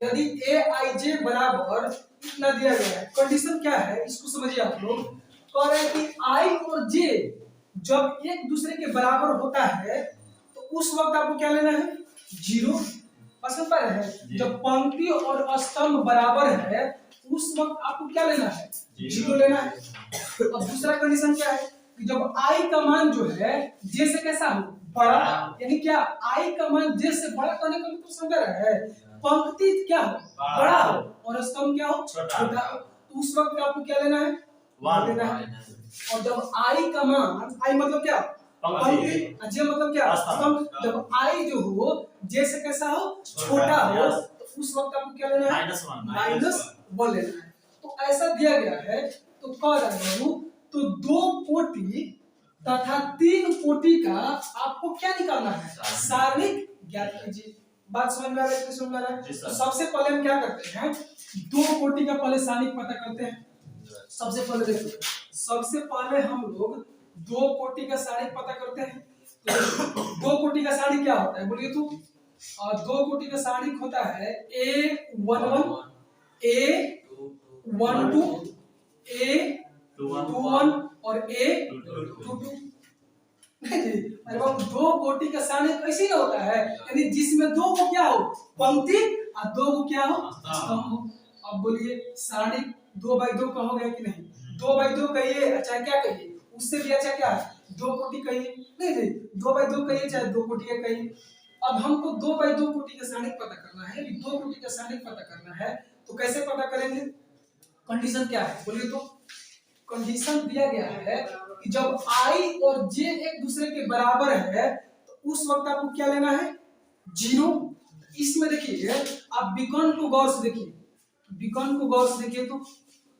यदि ए आई जे बराबर इतना दिया गया है, कंडीशन क्या है इसको समझिए आप लोग। कह रहे हैं कि आई और जे जब एक दूसरे के बराबर होता है तो उस वक्त आपको क्या लेना है, जीरो। समझ पा रहे हैं? जब पंक्ति और स्तंभ बराबर है उस वक्त आपको क्या लेना है, जीरो लेना है। अब दूसरा कंडीशन क्या है कि जब आई का मान जो है जे से कैसा हो, बड़ा, यानी क्या आई का मान जे से बड़ा करने का मतलब समझ रहे हैं, पंक्ति क्या हो, बड़ा हो और स्तंभ क्या हो, छोटा हो, तो उस वक्त आपको क्या लेना है, वन लेना है। और जब आई का मान, आई मतलब क्या, पंक्ति, जे मतलब क्या, स्तंभ, जब आई जो हो जे से कैसा हो, छोटा हो, तो उस वक्त आपको क्या लेना है, -1 लेना है। तो ऐसा दिया गया है तो कह रहे हूं तो 2 कोटि तथा 3 कोटि का आपको क्या निकालना है, सारणिक ज्ञात कीजिए। बात समझ में आ रहा है, समझ में आ रहा है? तो सबसे पहले हम क्या करते हैं, 2 कोटि का पहले सारणिक पता करते हैं। सबसे पहले देखिए, सबसे पहले हम लोग 2 कोटि का सारणिक पता करते हैं। तो 2 कोटि का सारणिक क्या होता है बोलिए तो, और 2 कोटि का सारणिक होता है A11 A12 A21 और A22। अरे बाबू 2 कोटि का सारणिक ऐसे ही होता है, यानी जिसमें 2 को क्या हो, पंक्ति और 2 को क्या हो, स्तंभ हो। अब बोलिए सारणिक 2/2 का हो गया कि नहीं, 2/2 कहिए अच्छा क्या कहिए, उससे भी अच्छा क्या है 2 कोटि कहिए, नहीं 2/2 कहिए चाहे 2 कोटि कहिए। अब हमको 2/2 कोटि का सारणिक पता करना है, 2 कोटि का सारणिक पता करना है तो कैसे पता करेंगे, कंडीशन क्या है बोलिए तो। कंडीशन दिया गया है कि जब आई और जे एक दूसरे के बराबर है तो उस वक्त आपको क्या लेना है, जीरो। इसमें देखिए आप विकर्ण को गौर से देखिए, विकर्ण को गौर से देखिए तो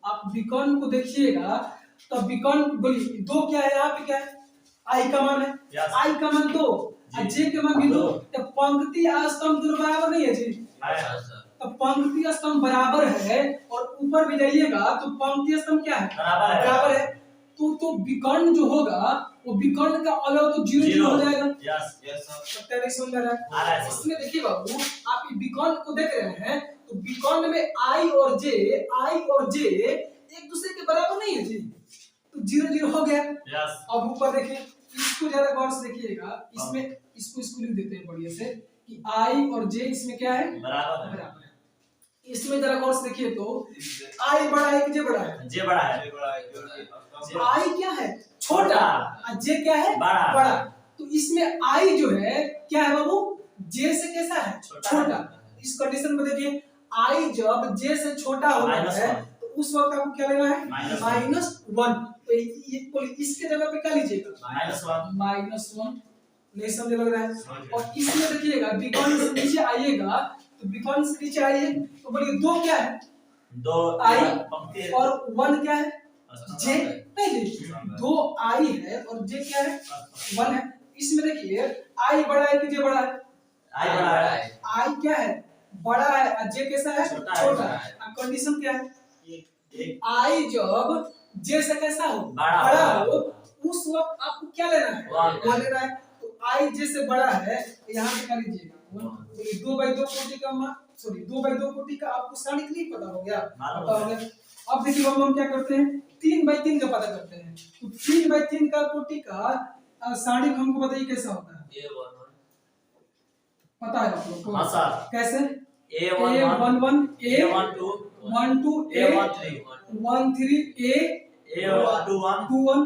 आप विकर्ण को देखिएगा तो विकर्ण बोलिए 2 क्या है, यहाँ पे क्या है, आई का मान है, आई का मान 2 और जे के मान भी 2, तो पंक्ति और स्तंभ दोनों बराबर नहीं है जी, तो पंक्ति स्तंभ बराबर है और ऊपर भी जाइएगा तो पंक्ति स्तंभ क्या है, बराबर है। तो विकर्ण जो होगा वो विकर्ण का अलग तो 0 हो जाएगा। समझ में आ रहा है? इसमें देखिए बाबू आप विकर्ण को देख रहे हैं तो विकर्ण में आई और जे एक दूसरे के बराबर नहीं है जी, तो 0 हो गया। अब ऊपर देखिए, इसको जरा गौर से देखिएगा, इसमें इसको लिख देते हैं बढ़िया से कि आई और जे इसमें क्या है, बराबर है। इसमें जरा गौर से देखिए तो आई बड़ा है कि जे बड़ा है, जे बड़ा है। आई क्या है, छोटा, और जे क्या है, बड़ा। तो इसमें आई जो है क्या है बाबू, जे से कैसा है, छोटा। इस कंडीशन में देखिए आई जब जे से छोटा होता है तो उस वक्त आपको क्या लेना है, -1। तो ये इसके जगह पे क्या लीजिएगा, -1। नहीं समझ लग रहा है? और इसमें देखिएगा विकर्ण से नीचे आइएगा तो विकर्ण से नीचे आइए तो बोलिए 2 क्या है, 2 आई और 1 क्या है, जे, नहीं जी 2 आई है और जे क्या है, 1 है। इसमें देखिए आई बड़ा है कि जे बड़ा है, आई बड़ा है, आई क्या है, बड़ा है और जे कैसा है, छोटा है। अब कंडीशन क्या है, आई जब जे से कैसा हो, बड़ा हो, उस वक्त आपको क्या लेना है, 1 लेना है। तो आई जे से बड़ा है तो यहाँ पे क्या लीजिएगा, 2/2 कोटि का मान, सॉरी 2/2 कोटि का आपको सारणिक नहीं पता हो गया, पता हो गया। अब देखिए हम क्या करते हैं, 3/3 का पता करते हैं। तो 3/3 का कोटि का सारणिक हमको बताइए कैसा होता है, पता है आप लोग को? हाँ सर। कैसे, A11 A12 A13 A21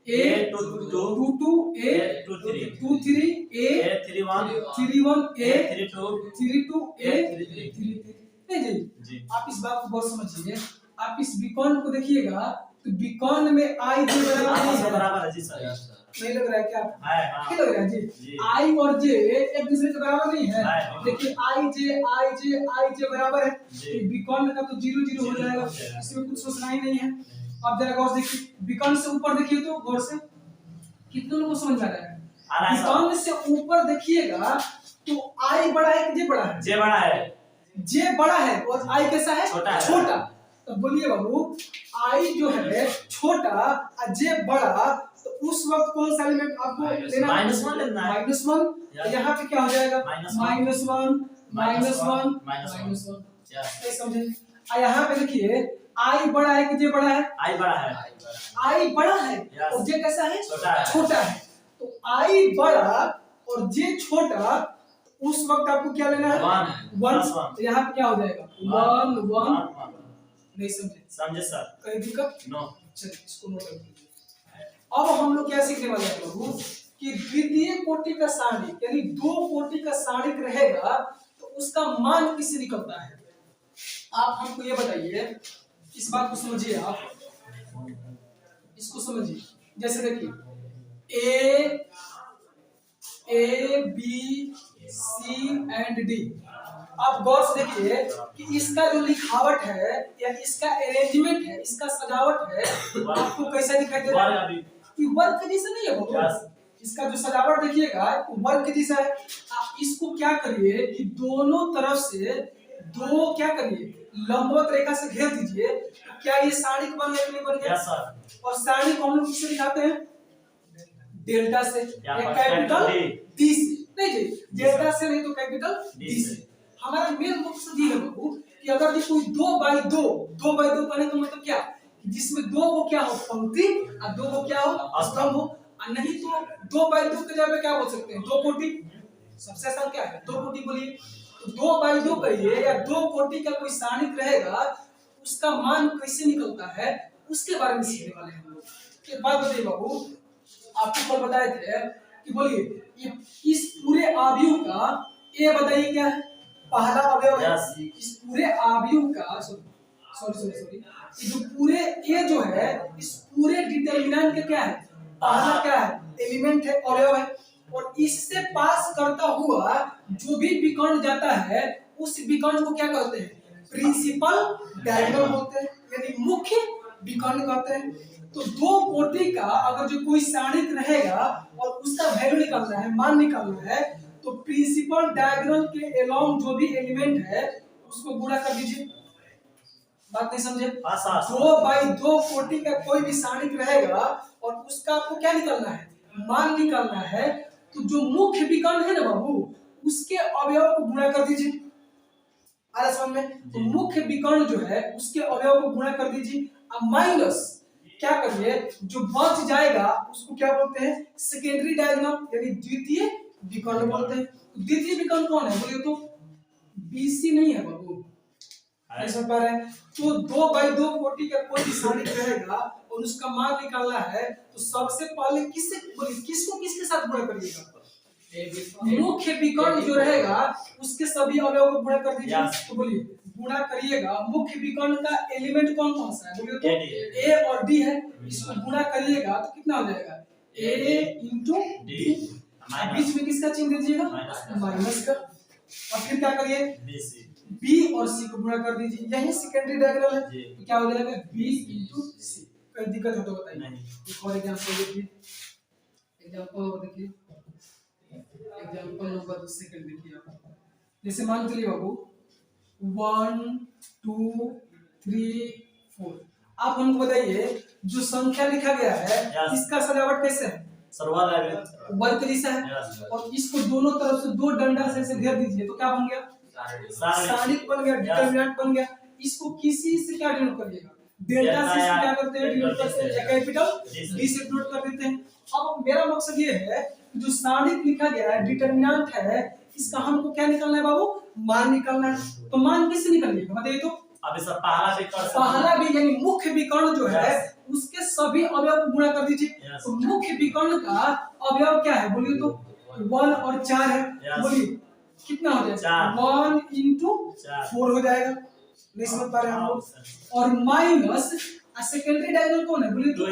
A22 A23 A31 A32 A33। जी आप इस बात को बहुत समझिए, आप इस विकर्ण को देखिएगा तो विकर्ण में आई जे बराबर है जी सर, नहीं लग रहा है क्या, क्या लग रहा है जी, आई और जे एक दूसरे के बराबर नहीं है। देखिए आई जे बराबर है तो विकर्ण का तो 0 हो जाएगा, इसमें कुछ सोचना ही नहीं है। अब जरा गौर से देखिए, विकर्ण से ऊपर देखिए तो गौर से, कितने लोगों को समझ में आ रहा है, विकर्ण से ऊपर देखिएगा तो आई बड़ा है कि जे बड़ा है, जे बड़ा है, जे बड़ा है और आई कैसा है, छोटा। तो बोलिए बाबू आई जो है छोटा और जे बड़ा, तो उस वक्त कौन सा एलिमेंट आपको लेना है, -1 लेना है, -1। यहाँ पे क्या हो जाएगा, -1 -1 -1 नहीं समझे। यहाँ पे देखिए आई बड़ा है कि जे बड़ा है? आई बड़ा है। आई बड़ा है और जे कैसा है? छोटा है। तो आई बड़ा और जे छोटा, उस वक्त आपको क्या लेना है? 1। तो यहाँ पे क्या हो जाएगा? 1 1 नहीं समझे? समझे सर? कहीं दिक्कत? नो। चलिए इसको नोट कर लीजिए। अब हम लोग क्या सीखने वाले हैं प्रभु कि द्वितीय कोटि का सारणिक यानी 2 कोटि का सारणिक रहेगा तो उसका मान किससे निकलता है? आप हमको ये बताइए, इस बात को समझिए, आप इसको समझिए। जैसे देखिए A B C and D. आप गौर से देखिए कि इसका जो लिखावट है या इसका अरेंजमेंट है, इसका सजावट है, आपको कैसा दिखाई दे रहा है? कि वर्ग के जैसा नहीं है वो। इसका जो सजावट देखिएगा वर्ग के जैसा है। आप इसको क्या करिए कि दोनों तरफ से दो क्या करिए, लंबवत रेखा से घेर दीजिए। तो क्या ये सारणिक बन गया कि नहीं बन गया? Yes sir. और सारणिक को हम लोग किससे दिखाते हैं? डेल्टा से, कैपिटल डी से। नहीं जी, डेल्टा से नहीं तो कैपिटल डी से। हमारा मेन मकसद ये है बाबू कि अगर ये कोई 2x2 कहने का मतलब क्या, जिसमें 2 को क्या हो? पंक्ति और 2 को क्या हो? स्तंभ हो। और नहीं तो 2x2 के जगह क्या बोल सकते हैं? 2 कोटि। सबसे आसान क्या है? 2 कोटि बोलिए। तो 2x2 कहिए या 2 कोटि का कोई सारणिक रहेगा, उसका मान कैसे निकलता है उसके बारे में सीखने वाले हैं हम लोग। एक बात बताइए बाबू, आपको कल बताए थे कि बोलिए इस पूरे अवयव का ए बताइए क्या है? पहला अवयव है। इस पूरे अवयव का सॉरी ये जो पूरे ए जो है, इस पूरे डिटरमिनेंट का क्या है? पहला क्या है? एलिमेंट है, अवयव है। और इससे पास करता हुआ जो भी विकर्ण जाता है उस विकर्ण को क्या कहते हैं? प्रिंसिपल डायगोनल बोलते हैं, यानी मुख्य विकर्ण कहते हैं। तो 2 कोटि का अगर जो कोई सारणिक रहेगा और उसका वैल्यू निकालना है, मान निकालना है, तो प्रिंसिपल डायगोनल के अलोंग जो भी एलिमेंट है उसको गुणा कर दीजिए। बात नहीं समझे? 2x2 कोटि का कोई भी सारणिक रहेगा और उसका आपको क्या निकालना है? मान निकालना है। तो जो मुख्य विकर्ण है ना बाबू, उसके अवयव को गुणा कर दीजिए। आ रहा समझ में? तो मुख्य विकर्ण जो है उसके अवयव को गुणा कर दीजिए। अब माइनस क्या करिए, जो बच जाएगा उसको क्या बोलते हैं? सेकेंडरी डायगोनल यानी द्वितीय विकर्ण बोलते हैं। द्वितीय विकर्ण कौन है बोलिए तो? बीसी नहीं है बाबू, समझ पा रहे हैं? तो 2x2 कोटि का कोई भी सारणिक रहेगा और उसका मान निकालना है तो सबसे पहले किसको किसके साथ गुणा करिएगा? मुख्य विकर्ण जो रहेगा उसके सभी अवयव को गुणा कर दीजिए। तो बोलिए गुणा करिएगा। मुख्य विकर्ण का एलिमेंट कौन कौन सा है बोलिए तो? ए और डी है। इसको गुणा करिएगा तो कितना हो जाएगा? ए इंटू डी। बीच में किसका चिन्ह दीजिएगा? माइनस का। और फिर क्या करिए? बी और सी को गुणा कर दीजिए। यही सेकेंडरी डायगोनल है। तो क्या हो जाएगा? बी इंटू सी। कोई दिक्कत है तो बताइए। एक और एग्जांपल देखिए, एग्जांपल नंबर 2 सेकंड देखिए आप। जैसे मान चलिए बाबू 1 2 3 4। आप हमको बताइए जो संख्या लिखा गया है इसका सजावट कैसे है? वर्ग के जैसा है। और इसको दोनों तरफ से 2 डंडा से घेर दीजिए तो क्या बन गया? सारणिक बन गया, डिटरमिनेंट बन गया। इसको किसी से क्या डिनोट करिएगा? डेल्टा से क्या करते हैं? डिनोट करते हैं, कैपिटल डी से डिनोट कर देते हैं। अब मेरा मकसद ये है जो सारणिक लिखा गया है डिटरमिनेंट है, इसका हमको क्या निकालना है बाबू? मान निकालना है। तो मान किससे निकालिएगा बताइए तो? अब इसका पहला भी यानी मुख्य विकर्ण जो है उसके सभी अवयव को गुणा कर दीजिए। तो मुख्य विकर्ण का अवयव क्या है बोलिए तो? 1 और 4 है। बोलिए कितना हो जाएगा? 1 इंटू 4 हो जाएगा। नहीं समझ पा रहे हैं हम लोग? और माइनस सेकेंडरी डायगोनल कौन है बोलिए तो?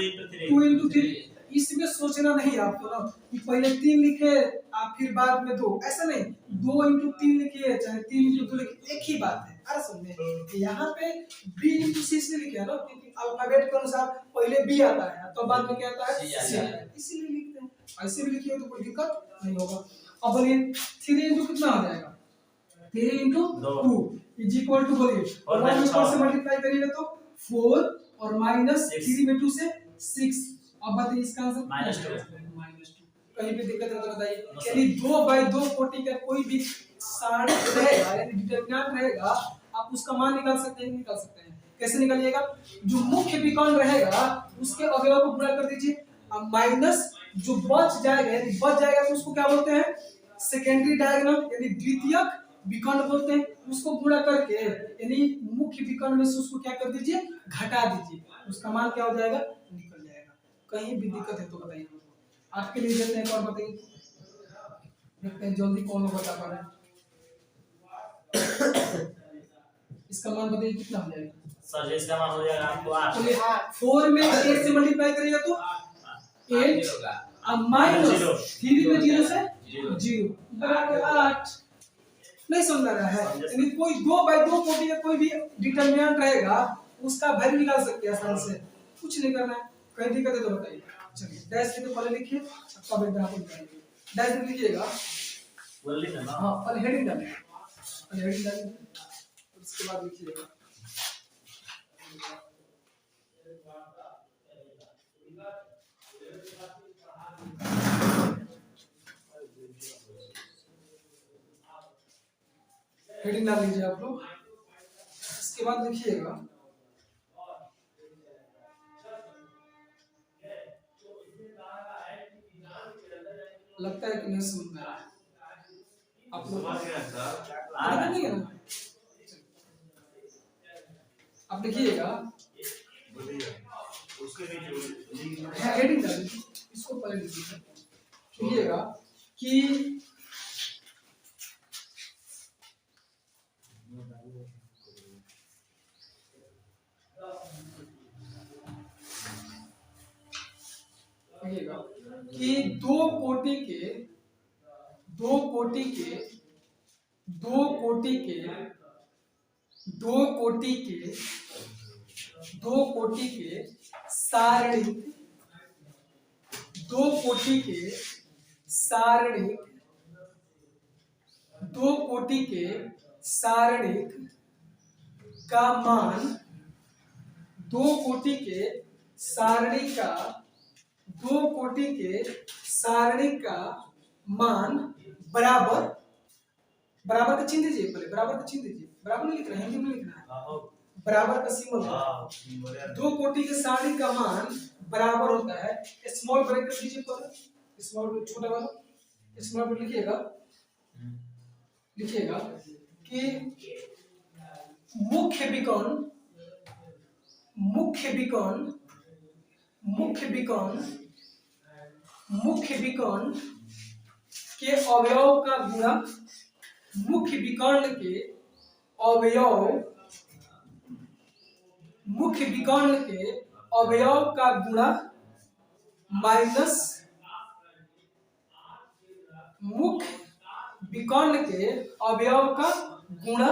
2 इंटू 3। इसमें सोचना नहीं आपको ना कि पहले 3 लिखे आप फिर बाद में 2, ऐसा नहीं। 2 इंटू 3 लिखिए चाहे 3 इंटू 2 लिखिए, एक ही बात है। अरे समझे? यहाँ पे बी इंटू सी से लिखे है ना, क्योंकि अल्फाबेट के अनुसार पहले बी आता है तो बाद में क्या आता है? सी आता है, इसीलिए लिखते हैं। ऐसे भी लिखिए तो कोई दिक्कत नहीं होगा। अब बोलिए 3 इंटू कितना हो जाएगा? 3 इंटू 2 इज इक्वल टू बोलिए 1 से मल्टीप्लाई करिएगा तो 4 और माइनस 3 में 2 से 6। अब बताइए इसका आंसर -2। कहीं पे दिक्कत है तो बताइए। यानी 2x2 कोटि का कोई भी सारणिक रहेगा यानी डिटरमिनेंट रहेगा, आप उसका मान निकाल सकते हैं, निकाल सकते हैं। कैसे निकालिएगा? जो मुख्य विकर्ण रहेगा उसके अवयव को गुणा कर दीजिए, अब माइनस जो बच जाएगा, यदि बच जाएगा तो उसको क्या बोलते हैं? सेकेंडरी डायगोनल यानी द्वितीयक विकर्ण बोलते हैं। उसको गुणा करके यानी मुख्य विकर्ण में से उसको क्या कर दीजिए? घटा दीजिए, उसका मान क्या हो जाएगा? निकल जाएगा। कहीं भी दिक्कत है तो बताइए, आपके लिए देते हैं। और बताइए, देखते हैं जल्दी कौन लोग बता पा रहे हैं। इसका मान बताइए कितना हो जाएगा? सर इसका मान हो जाएगा आपको 8। 4 में 8 से मल्टीप्लाई करिएगा तो 8 अब माइनस 3 में 0 से 0 बराबर 8। नहीं समझ रहा है? यानी कोई 2/2 कोटि का कोई भी डिटरमिनेंट रहेगा उसका वैल्यू निकाल सकते हैं आसानी से, कुछ नहीं करना है। कहीं दिक्कत है तो बताइए। चलिए डैश के तो पहले लिखिए, तब एग्जांपल करेंगे। डैश में लिखिएगा, बोल ली ना। हां पहले हेडिंग डालिए, पहले हेडिंग डालिए, उसके बाद लिखिएगा। हेडिंग डाल लीजिए आप लोग, इसके बाद लिखिएगा लगता है कि नहीं समझ में आ रहा है आप लोग नहीं है ना? आप लिखिएगा हेडिंग डाल लीजिए, इसको पहले लिखिएगा कि कि दो कोटि के सारणिक का मान दो कोटि के सारणी का मान बराबर का चिन्ह दीजिए, पहले बराबर का चिन्ह दीजिए। बराबर नहीं लिख रहे हैं, हिंदी में लिखना है, बराबर का सिंबल। दो कोटि के सारणी का मान बराबर होता है, स्मॉल ब्रैकेट दीजिए, पहले स्मॉल छोटा वाला स्मॉल ब्रैकेट लिखिएगा कि मुख्य विकर्ण के अवयव का गुणा मुख्य विकर्ण के अवयव का गुणा माइनस मुख्य विकर्ण के अवयव का गुणा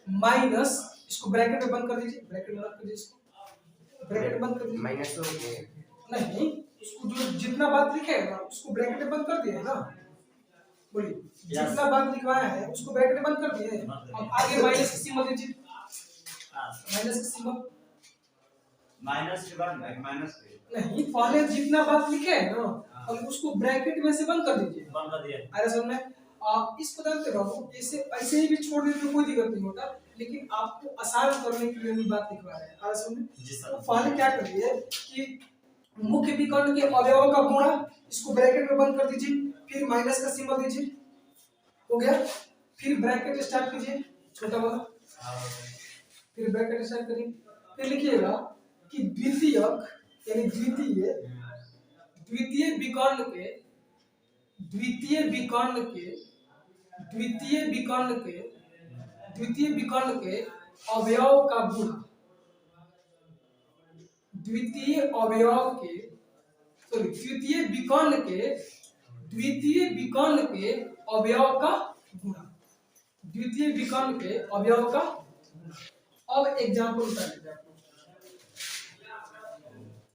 माइनस, इसको ब्रैकेट में बंद कर दीजिए, ब्रैकेट बंद कर दीजिए, इसको ब्रैकेट बंद कर दीजिए। माइनस हो गया नहीं, उसको जो जितना बात लिखे है ना उसको ब्रैकेट में बंद कर दिए है ना, बोलिए जितना बात लिखवाया है उसको ब्रैकेट में बंद कर दिए। अब आगे माइनस का सिंबल दीजिए, माइनस का सिंबल माइनस के बाद माइनस नहीं, पहले जितना बात लिखे है ना अब उसको ब्रैकेट में से बंद कर दीजिए, बंद कर दिया। अरे समझ में आप इसको जानते रहो, ऐसे ही भी छोड़ देते तो कोई दिक्कत नहीं होता, लेकिन आपको आसान करने के लिए बात लिखवा रहे हैं। अरे समझ में तो पहले क्या करिए कि मुख्य विकर्ण के अवयवों का गुणा, इसको ब्रैकेट में बंद कर दीजिए, फिर माइनस का सिंबल दीजिए, हो गया। फिर ब्रैकेट स्टार्ट कीजिए छोटा वाला, फिर ब्रैकेट स्टार्ट करिए, फिर लिखिएगा कि द्वितीयक यानी द्वितीय विकर्ण के अवयव का गुणा द्वितीय विकर्ण के अवयव का गुणा। अब एग्जाम्पल बता दीजिए आपको।